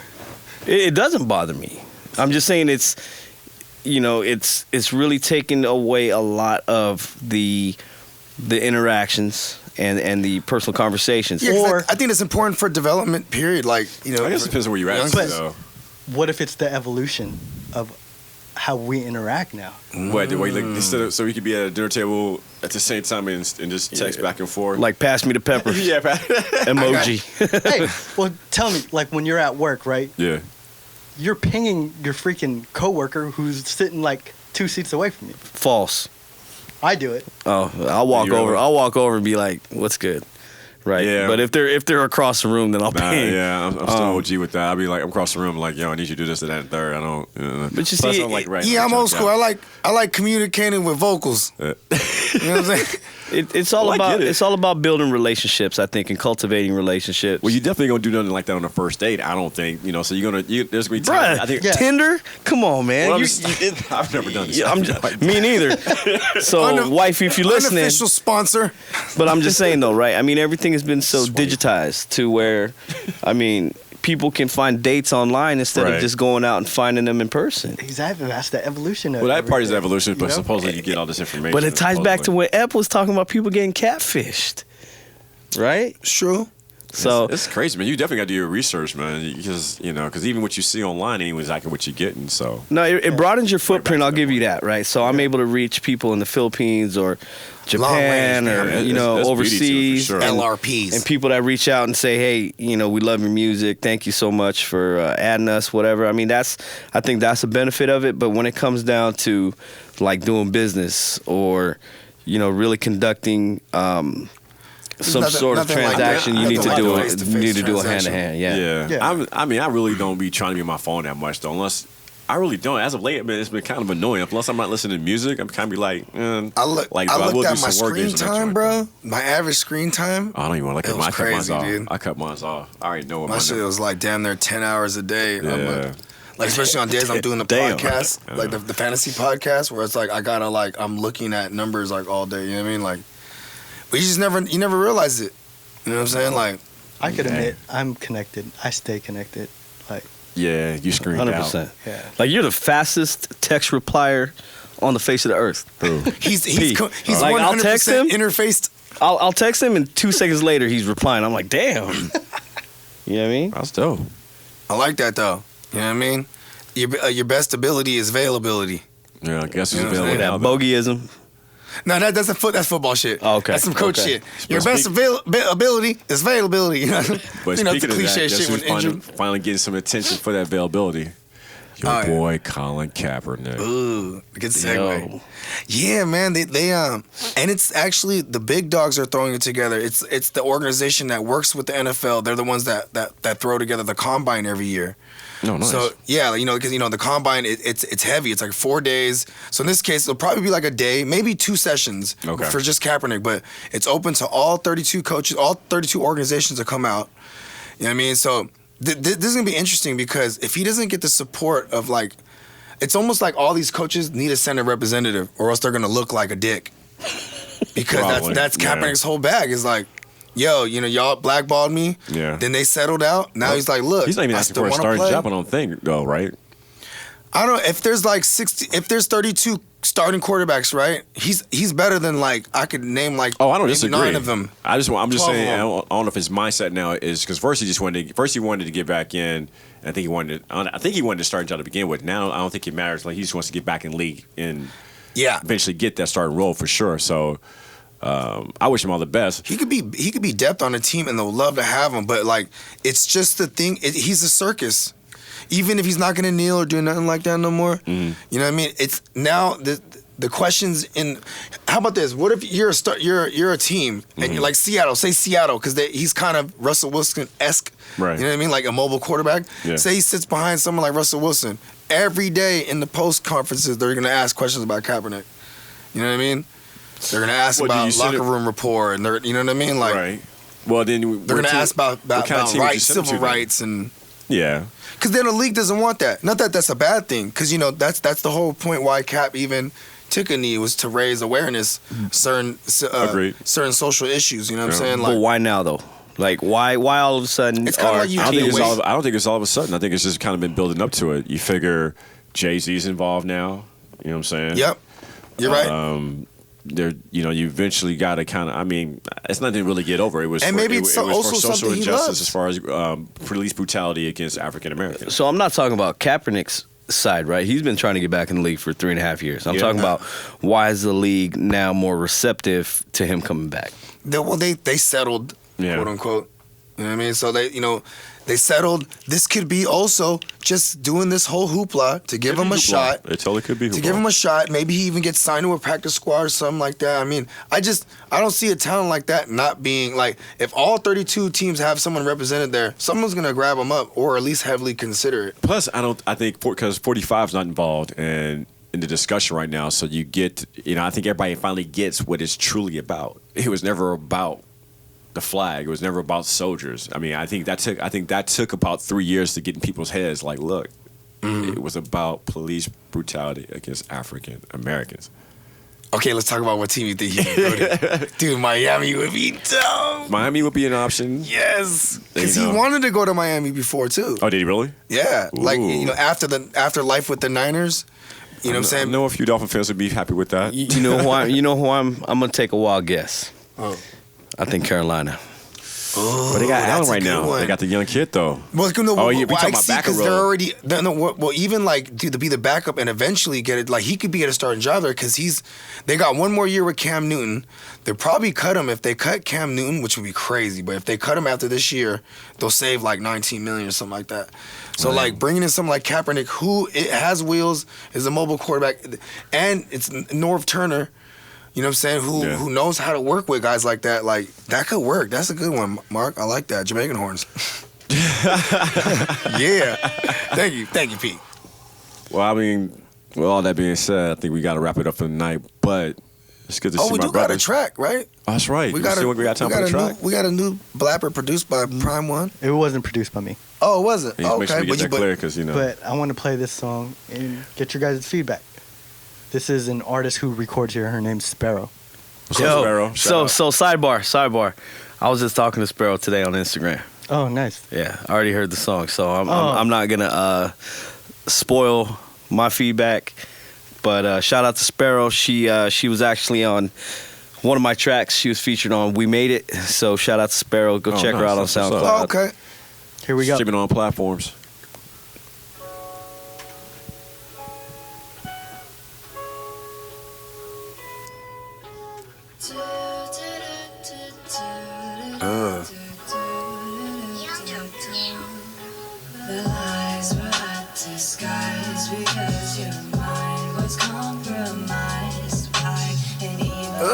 It doesn't bother me. I'm just saying it's really taken away a lot of the interactions and the personal conversations. Yeah, or I think it's important for development period. Like, I guess it depends on where you're at. Though. What if it's the evolution of how we interact now? What, the way, like, instead of, so we could be at a dinner table at the same time and just text back and forth? Like, pass me the pepper. Emoji. Hey, well, tell me, like, when you're at work, right? Yeah. You're pinging your freaking coworker who's sitting like 2 seats away from you. False. I do it. Oh, I'll walk over and be like, "What's good?" right? Yeah. But if they're across the room, then I'll pay. Yeah, I'm still OG with that. I'll be like, I'm across the room, like, yo, I need you to do this and that and third. I don't. But you Plus, see, I'm like, right, Yeah, I'm old school. I like communicating with vocals. You know what I'm saying? it's all about building relationships, I think, and cultivating relationships. Well, you definitely gonna do nothing like that on the first date. I don't think, so there's gonna be time. Bruh, I think Tinder? Come on, man. Well, I've never done this. Me neither. So, wifey, if you're listening, unofficial sponsor. But I'm just saying though, right? I mean, everything has been so digitized to where, I mean, people can find dates online instead of just going out and finding them in person. Exactly. That's the evolution of it. Well, that part is evolution, but supposedly you get all this information. But it ties back to what Ep was talking about, people getting catfished. Right? It's true. So it's crazy, man. You definitely got to do your research, man, because even what you see online ain't exactly what you're getting. So it broadens your footprint. I'll give you that, right? So I'm able to reach people in the Philippines or Japan or that's overseas, sure. LRPs, and people that reach out and say, hey, we love your music. Thank you so much for adding us, whatever. I mean, I think that's a benefit of it. But when it comes down to like doing business or really conducting some sort of transaction, you need to do it. You need to do it hand to hand. Yeah. I mean, I really don't be trying to be on my phone that much though, unless I really don't. As of late, man, it's been kind of annoying. Unless I'm not listening to music, I'm kind of be like, I looked at my screen time, bro. My average screen time. I don't even want to look at mine. I cut mine dude. off. I cut mine off. I already know what my shit was like damn near 10 hours a day. Yeah. Like especially on days I'm doing the podcast, like the fantasy podcast, where it's like I gotta I'm looking at numbers like all day. You know what I mean? Like, but you never realize it. You know what I'm saying? Like, I could admit I'm connected. I stay connected. Like, yeah, you screened 100%. out. Yeah, like you're the fastest text replier on the face of the earth. he's like, 100% I'll text him, interfaced. I'll text him, and 2 seconds later he's replying. I'm like, damn. You know what I mean? That's dope. I like that though. You know what I mean? Your best ability is availability. Yeah, I guess who's available now. That bogeyism. No, that's football shit. Oh, okay. That's some coach shit. Your best ability is availability. But the cliche shit when injured. Finally getting some attention for that availability. Your boy Colin Kaepernick. Ooh, good segue. Yeah, man. They and it's actually the big dogs are throwing it together. It's the organization that works with the NFL. They're the ones that throw together the combine every year. Oh, nice. So yeah, because the combine it's heavy. It's like 4 days. So in this case, it'll probably be like a day, maybe 2 sessions for just Kaepernick. But it's open to all 32 coaches, all 32 organizations to come out. You know what I mean? So this is gonna be interesting because if he doesn't get the support of it's almost like all these coaches need to send a representative, or else they're gonna look like a dick. Because that's Kaepernick's whole bag. Is like, yo, y'all blackballed me. Yeah. Then they settled out. Now he's like, look, he's not even asking for a starting job. I don't think, though, right? I don't know if there's if there's 32 starting quarterbacks, right? He's better than I could name I don't disagree. 9 of them. I'm just saying. I don't know if his mindset now is because first he wanted to get back in. And I think he wanted to start a job to begin with. Now I don't think it matters. Like he just wants to get back in league and eventually get that starting role for sure. So. I wish him all the best. He could be depth on a team, and they'll love to have him. But it's just the thing. He's a circus. Even if he's not gonna kneel or do nothing like that no more, you know what I mean. It's now the questions in. How about this? What if you're a team and you're like Seattle? Say Seattle because he's kind of Russell Wilson-esque. Right. You know what I mean? Like a mobile quarterback. Yeah. Say he sits behind someone like Russell Wilson. Every day in the post conferences, they're gonna ask questions about Kaepernick. You know what I mean? They're gonna ask about locker room rapport, and you know what I mean, right. Well, then they're gonna ask about rights, civil rights, and because then the league doesn't want that. Not that that's a bad thing, because that's the whole point why Cap even took a knee was to raise awareness certain social issues. You know what I'm saying? But why now though? Like why all of a sudden? It's kind of like you. I don't think it's all of a sudden. I think it's just kind of been building up to it. You figure Jay-Z's involved now. You know what I'm saying? Yep. You're right. You eventually got to kind of. I mean, it's nothing to really get over. It was maybe for social injustice as far as police brutality against African Americans. So I'm not talking about Kaepernick's side, right? He's been trying to get back in the league for 3.5 years. I'm talking about why is the league now more receptive to him coming back? They settled, quote unquote. You know what I mean? So they settled. This could be also just doing this whole hoopla to give him a shot. It totally could be hoopla. To give him a shot. Maybe he even gets signed to a practice squad or something like that. I mean, I don't see a talent like that not being like, if all 32 teams have someone represented there, someone's gonna grab him up or at least heavily consider it. Plus, I think because 45's not involved in the discussion right now, so you get, I think everybody finally gets what it's truly about. It was never about the flag. It was never about soldiers. I mean, I think that took about 3 years to get in people's heads. Like, look, it was about police brutality against African Americans. Okay, let's talk about what team you think he can go to. Dude, Miami would be dope. Miami would be an option. Yes, because he wanted to go to Miami before too. Oh, did he really? Yeah, Ooh. like after life with the Niners. You know what I'm saying? I know a few Dolphin fans would be happy with that. You know who I'm gonna take a wild guess. Oh. I think Carolina. Oh, but they got Allen right now. One. They got the young kid though. Well, we talking about backup they're already even like to be the backup and eventually get it. Like he could be at a starting job there because they got one more year with Cam Newton. They'll probably cut him if they cut Cam Newton, which would be crazy. But if they cut him after this year, they'll save like $19 million or something like that. So like bringing in someone like Kaepernick, who it has wheels, is a mobile quarterback, and it's Norv Turner. You know what I'm saying? Who knows how to work with guys like that? Like that could work. That's a good one, Mark. I like that. Jamaican horns. Yeah. Thank you, Pete. Well, I mean, with all that being said, I think we got to wrap it up for the night. But it's good to see my brothers. We got a track, right? Oh, that's right. We got time for the track. We got a new blapper produced by Prime One. It wasn't produced by me. Oh, it wasn't? Okay. Make sure we get that clear because But I want to play this song and get your guys' feedback. This is an artist who records here. Her name's Sparrow. What's up, Sparrow? So sidebar. I was just talking to Sparrow today on Instagram. Oh, nice. Yeah, I already heard the song, so I'm not gonna spoil my feedback. But shout out to Sparrow. She was actually on one of my tracks. She was featured on We Made It. So shout out to Sparrow. Go check her out on SoundCloud. Oh, okay. Here we go. Streaming on platforms. The lies were a disguise because your mind was compromised by an evil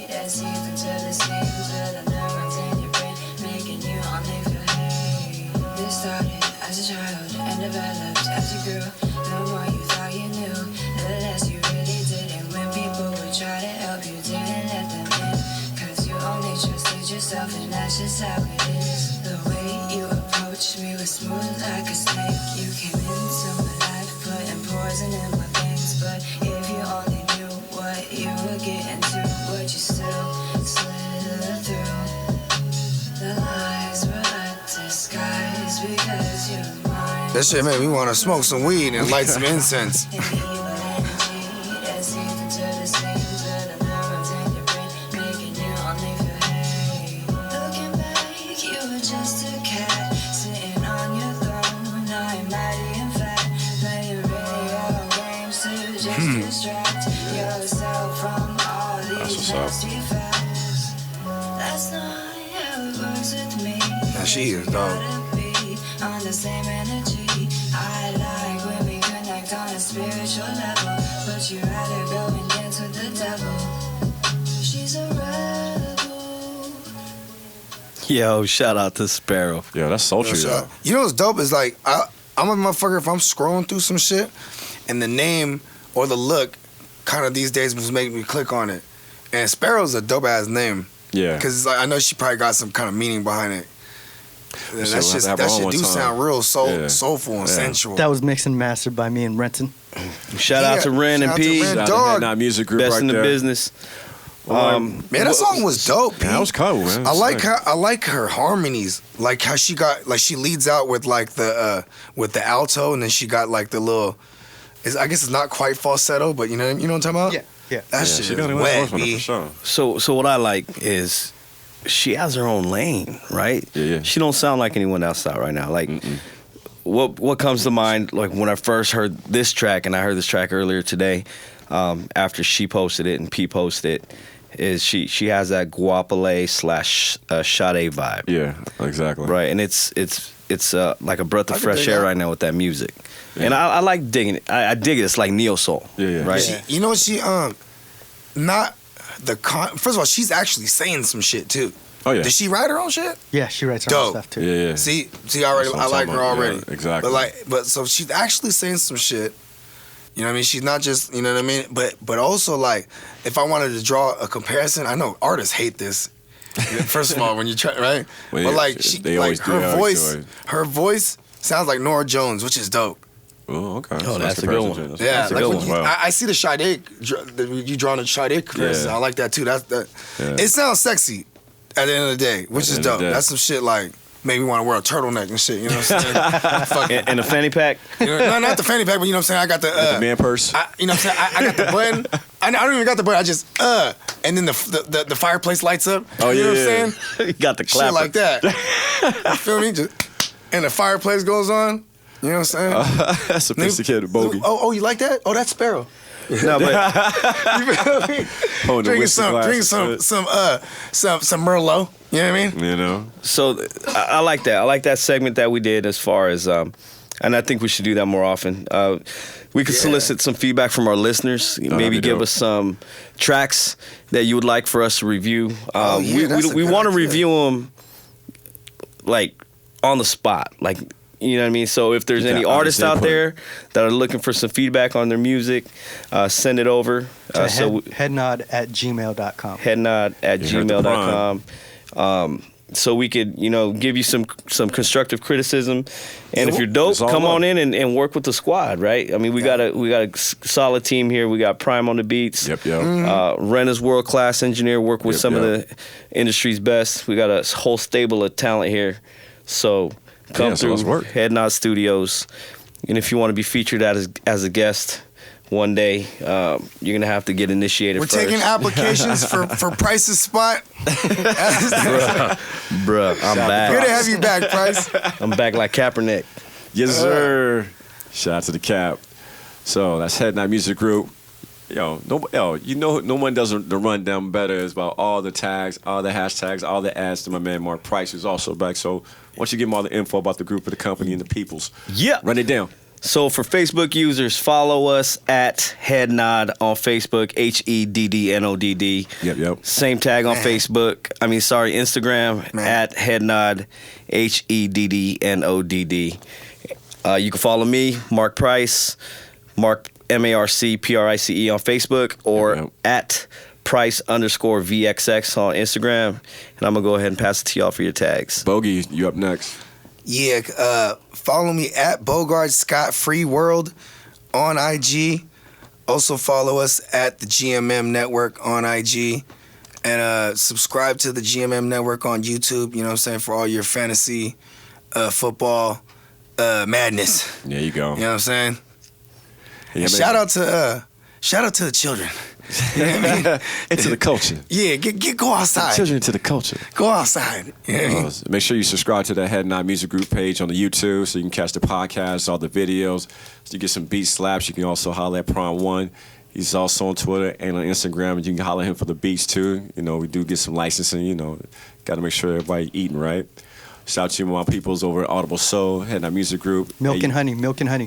that's even to the schemes of the neurons in your brain, making you only feel hate. This started as a child and developed as you grew. The more you thought you knew, the less you really did. And when people would try to help you, didn't let them in, cause you only trusted yourself, and that's just how it is. The way you approached me was smooth like a snake. You came into my life, putting poison in my veins. But if you only knew what you were getting to, would you still slither through? The lies were a disguise because you're mine. That shit made me want to smoke some weed and light some incense. Now she is dope. On the same energy, I like when we connect on a spiritual level, but you rather go and dance with the devil. She's a rebel. Yo, shout out to Sparrow. Yeah, that's sultry though. You know what's dope is like I'm a motherfucker if I'm scrolling through some shit and the name or the look kind of these days was making me click on it. And Sparrow's a dope ass name. Yeah. Because like, I know she probably got some kind of meaning behind it. That shit do sound real soulful and sensual. That was mixed and mastered by me and Renton. Shout out to Ren and P. Shout out to Heddnodd Music Group Best right in the there. business. Man, that song was dope. Yeah, that was cool, man. I like her harmonies. Like how she leads out with like the alto, and then she got like the little. I guess it's not quite falsetto, but you know what I'm talking about? Yeah. That shit is wet, B. So what I like is she has her own lane, right? Yeah. She don't sound like anyone else out right now. Like, what comes to mind? Like when I first heard this track, and I heard this track earlier today, after she posted it and P posted it, is she has that Guapale / Sade vibe. Yeah, exactly. Right, and it's like a breath of fresh air right now with that music. Yeah. And I like digging it. I dig it. It's like neo soul. Yeah. Right. You know what not the first of all, she's actually saying some shit too. Oh yeah. Does she write her own shit? Yeah, she writes her own stuff too. Yeah. See, I like her already. Yeah, exactly. But so she's actually saying some shit. You know what I mean? She's not just, you know what I mean? But also, like, if I wanted to draw a comparison, I know artists hate this. First of all, when you try, right? Well, but like, her voice sounds like Norah Jones, which is dope. Oh, okay. Oh, that's a good one. Yeah, that's a good one. I see the Sade, you drawing the Sade comparison. I like that too. It sounds sexy at the end of the day, which is dope. That's some shit like, made me want to wear a turtleneck and shit, you know what I'm saying? And a fanny pack? You know, no, not the fanny pack, but you know what I'm saying? I got the man purse. You know what I'm saying? I got the button. I don't even got the button. I just and then the fireplace lights up. Oh, you know what I'm saying? You got the clapper. Shit like that. You feel me? And the fireplace goes on. You know what I'm saying? That's sophisticated bogey. Oh, you like that? Oh, that's Sparrow. No, but you feel me? Drinking some Merlot. You know what I mean? You know. So I like that. I like that segment that we did as far as, and I think we should do that more often. We could solicit some feedback from our listeners. Maybe give us some tracks that you would like for us to review. We want to review them like on the spot, like. You know what I mean? So if there's any artists out there that are looking for some feedback on their music, send it over. Heddnodd@gmail.com. Heddnodd@gmail.com. So we could, give you some constructive criticism. And if you're dope, come on in and work with the squad, right? I mean, we got a solid team here. We got Prime on the beats. Yep. Ren is world-class engineer, work with some of the industry's best. We got a whole stable of talent here. So come through Heddnodd Studios, and if you want to be featured as a guest one day, you're gonna have to get initiated. We're first. taking applications for Price's spot. Bruh, I'm back. Good to have you back, Price. I'm back like Kaepernick. Yes, sir. Shout out to the Cap. So that's Heddnodd Music Group. No one does the rundown better. It's about all the tags, all the hashtags, all the ads to my man Marc Price, who's also back. So why don't you give him all the info about the group of the company and the peoples? Yeah. Run it down. So for Facebook users, follow us at Heddnodd on Facebook, HEDDNODD. Yep. Same tag on Instagram at Heddnodd, HEDDNODD. You can follow me, Marc Price, Marc MarcPrice on Facebook, or at Price_VXX on Instagram. And I'm going to go ahead and pass it to y'all for your tags. Bogey, you up next. Yeah, follow me at Bogard Scott Free World on IG. Also follow us at the GMM Network on IG. And subscribe to the GMM Network on YouTube, you know what I'm saying, for all your fantasy football madness. There you go. You know what I'm saying? Yeah, shout out to the children. You know what I mean? Into the culture. Yeah, go outside. Children into the culture. Go outside. You know what I mean? Make sure you subscribe to the Heddnodd Music Group page on the YouTube so you can catch the podcast, all the videos. So you get some beat slaps. You can also holler at Prime One. He's also on Twitter and on Instagram, and you can holler at him for the beats too. We do get some licensing. Got to make sure everybody eating right. Shout out to my peoples over at Audible Soul, Heddnodd Music Group. Milk and Honey.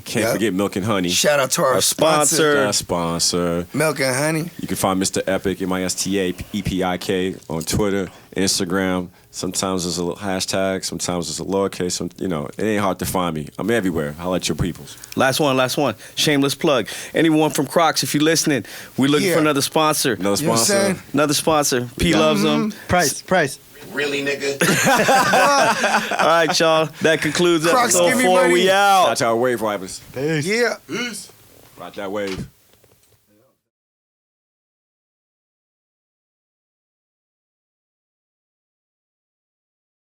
Can't forget Milk and Honey. Shout out to our sponsor. Milk and Honey. You can find Mr. Epik, MISTAEPIK, on Twitter, Instagram. Sometimes there's a little hashtag, sometimes it's a lowercase. It ain't hard to find me. I'm everywhere. Holla at your peoples. Last one. Shameless plug. Anyone from Crocs, if you're listening, we're looking for another sponsor. Another sponsor. P loves them. Price. Really, nigga? All right, y'all. That concludes Crocs, episode 4. We out. Shout out to our wave riders. Peace. Yeah. Peace. Ride that wave.